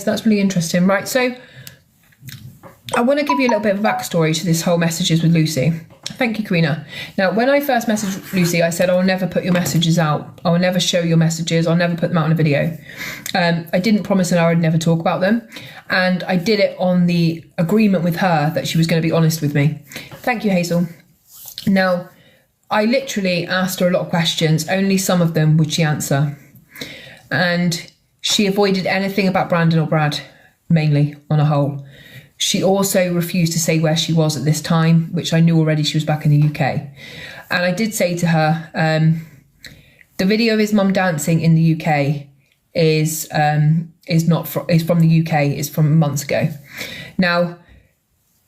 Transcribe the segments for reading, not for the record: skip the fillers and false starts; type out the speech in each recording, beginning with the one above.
That's really interesting. Right, so I want to give you a little bit of a backstory to this whole messages with Lucy. Thank you, Karina. Now, when I first messaged Lucy, I said, I will never put your messages out. I will never show your messages. I'll never put them out in a video. I didn't promise her I would never talk about them. And I did it on the agreement with her that she was going to be honest with me. Thank you, Hazel. Now, I literally asked her a lot of questions. Only some of them would she answer. And she avoided anything about Brandon or Brad, mainly, on a whole. She also refused to say where she was at this time, which I knew already she was back in the UK. And I did say to her, the video of his mum dancing in the UK is from the UK, it's from months ago. Now,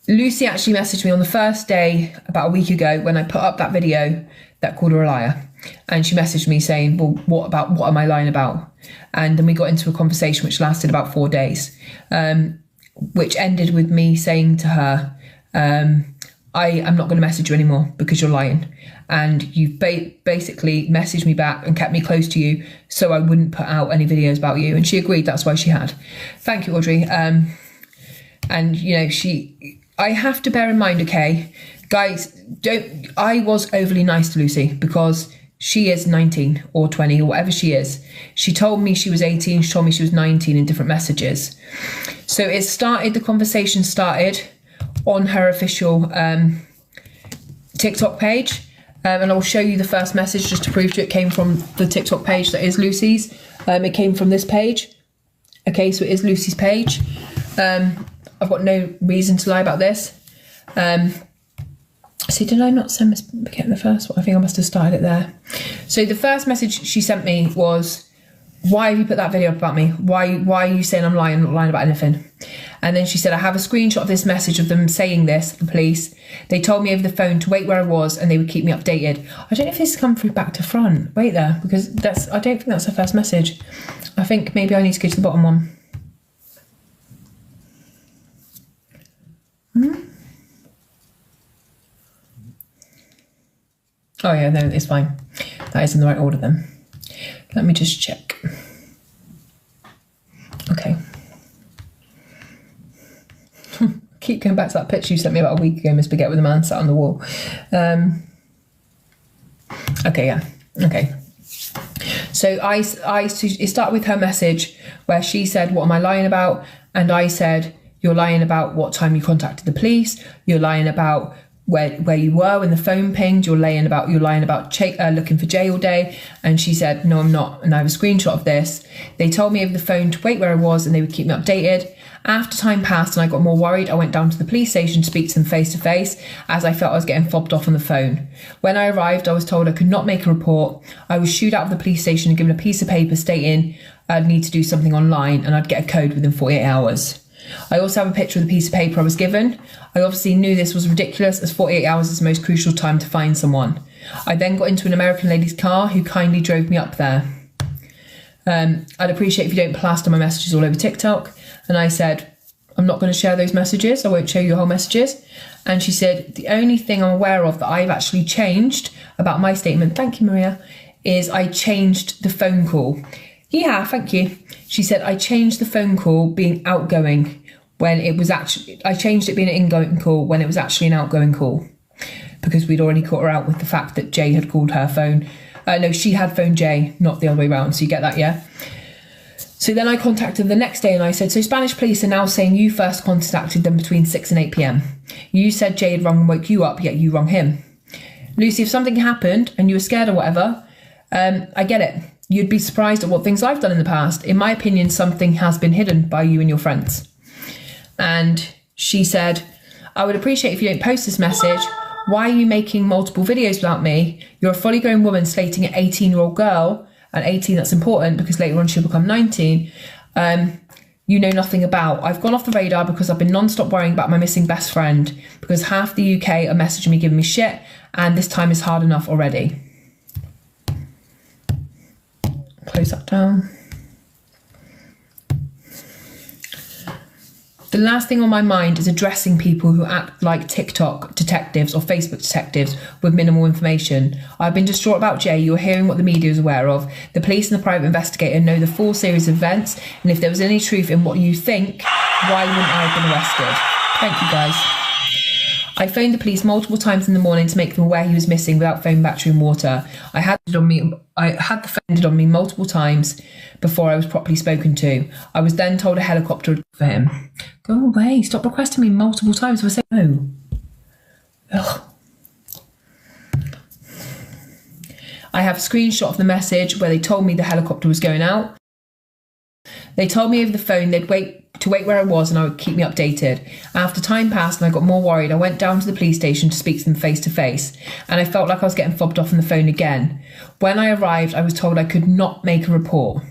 Lucy actually messaged me on the first day, about a week ago, when I put up that video that called her a liar. And she messaged me saying, well, what am I lying about? And then we got into a conversation which lasted about 4 days. Which ended with me saying to her, I am not going to message you anymore because you're lying. And you've basically messaged me back and kept me close to you so I wouldn't put out any videos about you. And she agreed, that's why she had. Thank you, Audrey. And, you know, I have to bear in mind, okay, guys, I was overly nice to Lucy because she is 19 or 20 or whatever she is. She told me she was 18. She told me she was 19 in different messages. So the conversation started on her official TikTok page. And I'll show you the first message just to prove to it came from the TikTok page that is Lucy's. It came from this page. Okay, so it is Lucy's page. I've got no reason to lie about this. So did I not get the first one? I think I must have started it there. So the first message she sent me was, why have you put that video up about me? Why are you saying I'm lying? I'm not lying about anything. And then she said, I have a screenshot of this message of them saying this, the police. They told me over the phone to wait where I was and they would keep me updated. I don't know if this has come through back to front. Wait there, because I don't think that's the first message. I think maybe I need to go to the bottom one. Oh yeah, no, it's fine. That is in the right order then. Let me just check. Okay. Keep going back to that picture you sent me about a week ago, Miss Baguette with a man sat on the wall. Okay, yeah, okay. So it started with her message where she said, what am I lying about? And I said, you're lying about what time you contacted the police. You're lying about where you were when the phone pinged. You're lying about looking for Jay all day. And she said, no, I'm not. And I have a screenshot of this. They told me over the phone to wait where I was and they would keep me updated. After time passed and I got more worried, I went down to the police station to speak to them face to face as I felt I was getting fobbed off on the phone. When I arrived, I was told I could not make a report. I was shooed out of the police station and given a piece of paper stating I'd need to do something online and I'd get a code within 48 hours. I also have a picture of the piece of paper I was given. I obviously knew this was ridiculous as 48 hours is the most crucial time to find someone. I then got into an American lady's car who kindly drove me up there. I'd appreciate if you don't plaster my messages all over TikTok. And I said, I'm not going to share those messages. I won't show you your whole messages. And she said, the only thing I'm aware of that I've actually changed about my statement, thank you, Maria, is I changed the phone call. Yeah, thank you. She said, I changed the phone call being outgoing when it was actually, I changed it being an ingoing call when it was actually an outgoing call because we'd already caught her out with the fact that Jay had called her phone. No, she had phoned Jay, not the other way around. So you get that, yeah? So then I contacted them the next day and I said, so Spanish police are now saying you first contacted them between 6 and 8 p.m. You said Jay had rung and woke you up, yet you rung him. Lucy, if something happened and you were scared or whatever, I get it. You'd be surprised at what things I've done in the past. In my opinion, something has been hidden by you and your friends. And she said, I would appreciate if you don't post this message. Why are you making multiple videos without me? You're a fully grown woman slating an 18-year-old girl, and 18, that's important because later on she'll become 19. You know nothing about. I've gone off the radar because I've been non-stop worrying about my missing best friend because half the UK are messaging me, giving me shit, and this time is hard enough already. Close that down. The last thing on my mind is addressing people who act like TikTok detectives or Facebook detectives with minimal information. I've been distraught about Jay. You're hearing what the media is aware of. The police and the private investigator know the full series of events, and if there was any truth in what you think, why wouldn't I have been arrested? Thank you, guys. I phoned the police multiple times in the morning to make them aware he was missing without phone battery and water. I had the phone ended on me multiple times before I was properly spoken to. I was then told a helicopter would for him. Go away, stop requesting me multiple times if I say no. Ugh. I have a screenshot of the message where they told me the helicopter was going out. They told me over the phone they'd wait where I was and I would keep me updated. After time passed and I got more worried, I went down to the police station to speak to them face to face, and I felt like I was getting fobbed off on the phone again. When I arrived, I was told I could not make a report.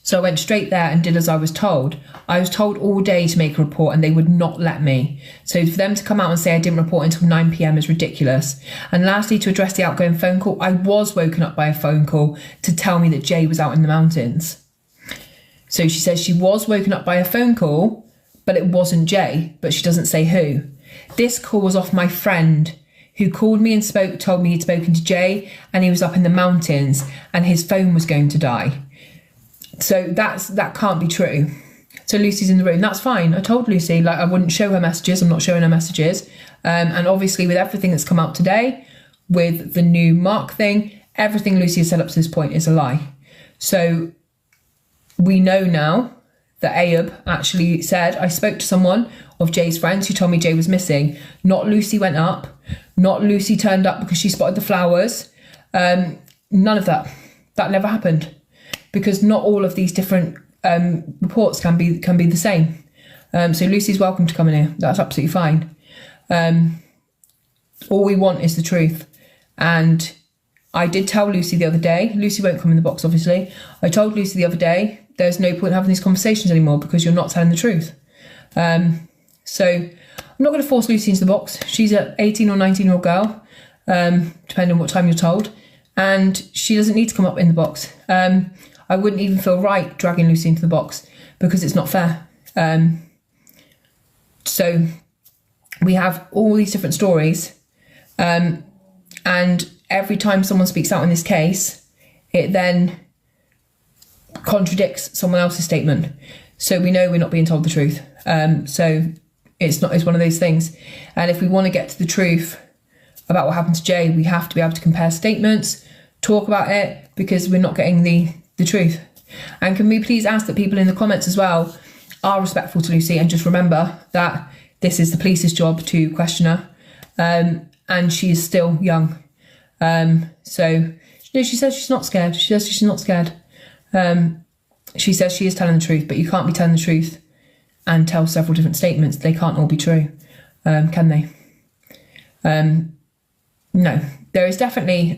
So I went straight there and did as I was told. I was told all day to make a report and they would not let me. So for them to come out and say I didn't report until 9 p.m. is ridiculous. And lastly, to address the outgoing phone call, I was woken up by a phone call to tell me that Jay was out in the mountains. So she says she was woken up by a phone call, but it wasn't Jay, but she doesn't say who. This call was off my friend who called me and told me he'd spoken to Jay and he was up in the mountains and his phone was going to die. So that can't be true. So Lucy's in the room. That's fine. I told Lucy, like, I wouldn't show her messages. I'm not showing her messages. And obviously with everything that's come out today, with the new Mark thing, everything Lucy has said up to this point is a lie. So we know now that Ayub actually said, I spoke to someone of Jay's friends who told me Jay was missing. Not Lucy went up. Not Lucy turned up because she spotted the flowers. None of that. That never happened. Because not all of these different reports can be the same. So Lucy's welcome to come in here. That's absolutely fine. All we want is the truth. And I did tell Lucy the other day, Lucy won't come in the box obviously. I told Lucy the other day, there's no point in having these conversations anymore because you're not telling the truth. So I'm not going to force Lucy into the box. She's an 18 or 19-year-old girl, depending on what time you're told. And she doesn't need to come up in the box. I wouldn't even feel right dragging Lucy into the box because it's not fair. So we have all these different stories, and every time someone speaks out in this case, it then contradicts someone else's statement. So we know we're not being told the truth. So it's one of those things. And if we want to get to the truth about what happened to Jay, we have to be able to compare statements, talk about it, because we're not getting the truth. And can we please ask that people in the comments as well are respectful to Lucy and just remember that this is the police's job to question her, and she is still young. So she says she's not scared. She says she's not scared. She says she is telling the truth, but you can't be telling the truth and tell several different statements. They can't all be true, can they? No, there is definitely...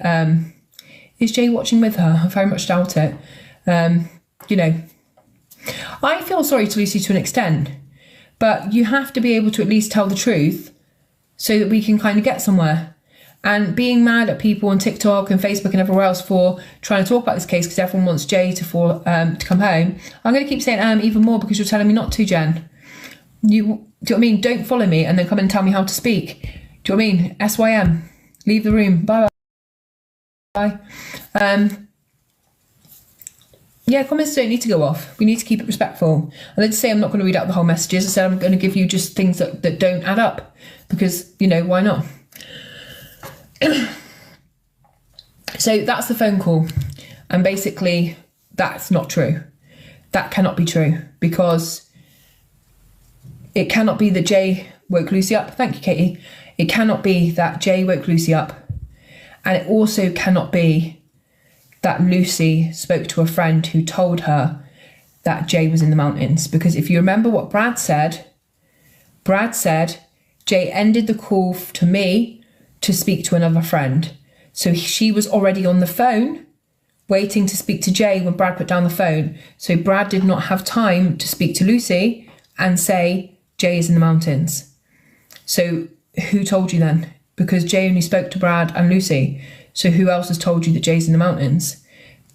Is Jay watching with her? I very much doubt it. You know, I feel sorry to Lucy to an extent, but you have to be able to at least tell the truth so that we can kind of get somewhere. And being mad at people on TikTok and Facebook and everywhere else for trying to talk about this case because everyone wants Jay to come home, I'm going to keep saying even more because you're telling me not to, Jen. Do you know what I mean? Don't follow me and then come and tell me how to speak. Do you know what I mean? SYM. Leave the room. Bye. Bye. Yeah, comments don't need to go off. We need to keep it respectful. I did say I'm not going to read out the whole messages. I said I'm going to give you just things that don't add up because, you know, why not? So that's the phone call. And basically, that's not true. That cannot be true because it cannot be that Jay woke Lucy up. Thank you, Katie. It cannot be that Jay woke Lucy up. And it also cannot be that Lucy spoke to a friend who told her that Jay was in the mountains. Because if you remember what Brad said Jay ended the call to me to speak to another friend. So she was already on the phone waiting to speak to Jay when Brad put down the phone. So Brad did not have time to speak to Lucy and say Jay is in the mountains. So who told you then? Because Jay only spoke to Brad and Lucy. So who else has told you that Jay's in the mountains?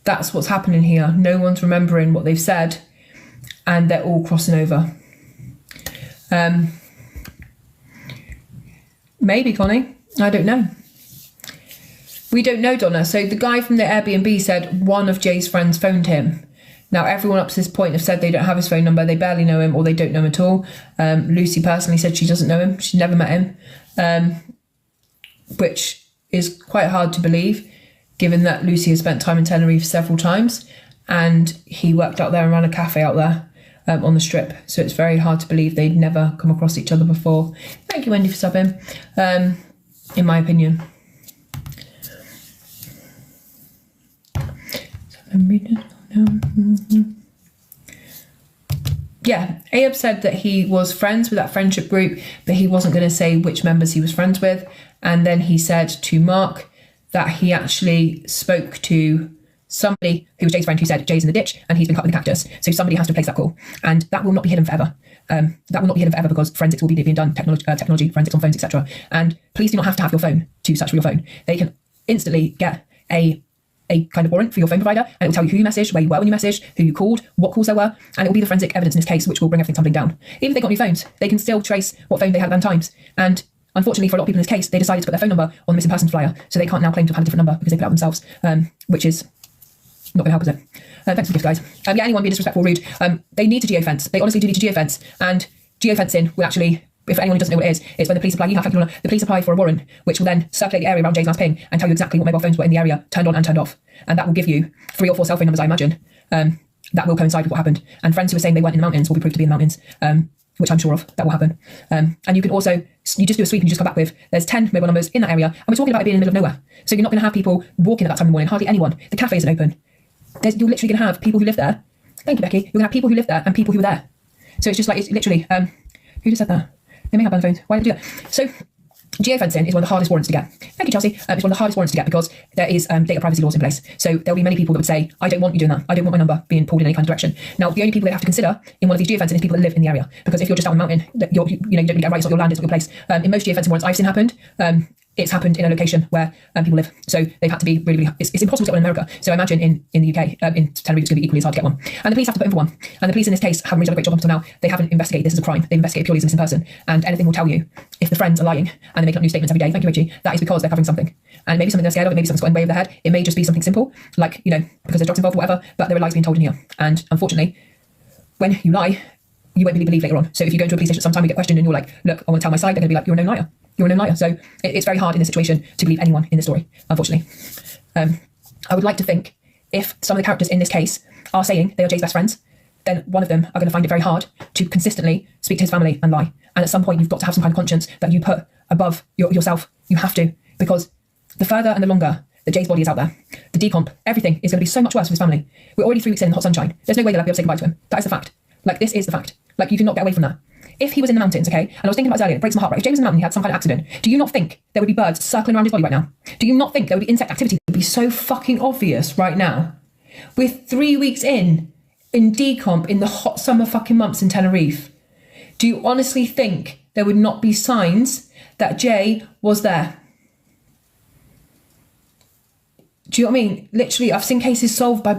That's what's happening here. No one's remembering what they've said, and they're all crossing over. Maybe, Connie. I don't know. We don't know, Donna. So the guy from the Airbnb said one of Jay's friends phoned him. Now, everyone up to this point have said they don't have his phone number, they barely know him, or they don't know him at all. Lucy personally said she doesn't know him. She's never met him, which is quite hard to believe, given that Lucy has spent time in Tenerife several times, and he worked out there and ran a cafe out there on the strip. So it's very hard to believe they'd never come across each other before. Thank you, Wendy, for subbing, in my opinion. So I'm reading. Yeah, Abe said that he was friends with that friendship group, but he wasn't going to say which members he was friends with. And then he said to Mark that he actually spoke to somebody who was Jay's friend, who said Jay's in the ditch and he's been cut with a cactus. So somebody has to replace that call. And that will not be hidden forever. That will not be hidden forever, because forensics will be being done, technology, forensics on phones, etc. And police do not have to have your phone to search for your phone. They can instantly get a kind of warrant for your phone provider, and it will tell you who you messaged, where you were when you messaged, who you called, what calls there were, and it will be the forensic evidence in this case which will bring everything tumbling down. Even if they got new phones, they can still trace what phone they had at them times. And unfortunately for a lot of people in this case, they decided to put their phone number on the missing persons flyer, so they can't now claim to have had a different number because they put it out themselves, which is not going to help, is it? Thanks for the gift, guys. Yeah, anyone being disrespectful or rude, they need to geofence. They honestly do need to geofence, and geofencing will actually, if anyone who doesn't know what it is, it's when the police apply, the police apply for a warrant, which will then circulate the area around Jay's last ping and tell you exactly what mobile phones were in the area, turned on and turned off. And that will give you 3 or 4 cell phone numbers, I imagine, that will coincide with what happened. And friends who are saying they weren't in the mountains will be proved to be in the mountains, which I'm sure of, that will happen. And you can also, you just do a sweep and you just come back with, there's 10 mobile numbers in that area, and we're talking about it being in the middle of nowhere. So you're not going to have people walking at that time in the morning, hardly anyone. The cafe isn't open. You're literally going to have people who live there. Thank you, Becky. You're going to have people who live there and people who were there. So it's just like, it's literally, who just said that? They may have phones. Why did they do that? So geofencing is one of the hardest warrants to get. Thank you, Chelsea. It's one of the hardest warrants to get because there is data privacy laws in place. So there'll be many people that would say, I don't want you doing that. I don't want my number being pulled in any kind of direction. Now, the only people they have to consider in one of these geofencing is people that live in the area. Because if you're just out on the mountain, you don't really get rights, or your land is not your place. In most geofencing warrants I've seen happened, it's happened in a location where people live. So they've had to be really, it's impossible to get one in America. So I imagine in the UK, in Tenerife, it's going to be equally as hard to get one. And the police have to put in for one. And the police in this case haven't really done a great job up until now. They haven't investigated this as a crime. They've investigated purely as a missing person. And anything will tell you if the friends are lying and they make up new statements every day. Thank you, Richie. That is because they're covering something. And maybe something they're scared of, maybe something's got in the way of their head. It may just be something simple, like, because there's drugs involved or whatever, but there are lies being told in here. And unfortunately, when you lie, you won't really believe later on. So if you go into a police station sometime and get questioned and you're like, look, I want to tell my side, they're going to be like, you're a known liar. You're a known liar. So it's very hard in this situation to believe anyone in the story, unfortunately. I would like to think if some of the characters in this case are saying they are Jay's best friends, then one of them are going to find it very hard to consistently speak to his family and lie. And at some point, you've got to have some kind of conscience that you put above yourself. You have to, because the further and the longer that Jay's body is out there, the decomp, everything is going to be so much worse for his family. We're already 3 weeks in the hot sunshine. There's no way they'll ever be able to say goodbye to him. That is the fact. Like, this is the fact. Like, you cannot get away from that. If he was in the mountains, okay, and I was thinking about this earlier, it breaks my heart, right? If Jay was in the mountain, he had some kind of accident, do you not think there would be birds circling around his body right now? Do you not think there would be insect activity that would be so fucking obvious right now? We're 3 weeks in decomp in the hot summer fucking months in Tenerife. Do you honestly think there would not be signs that Jay was there? Do you know what I mean? Literally, I've seen cases solved by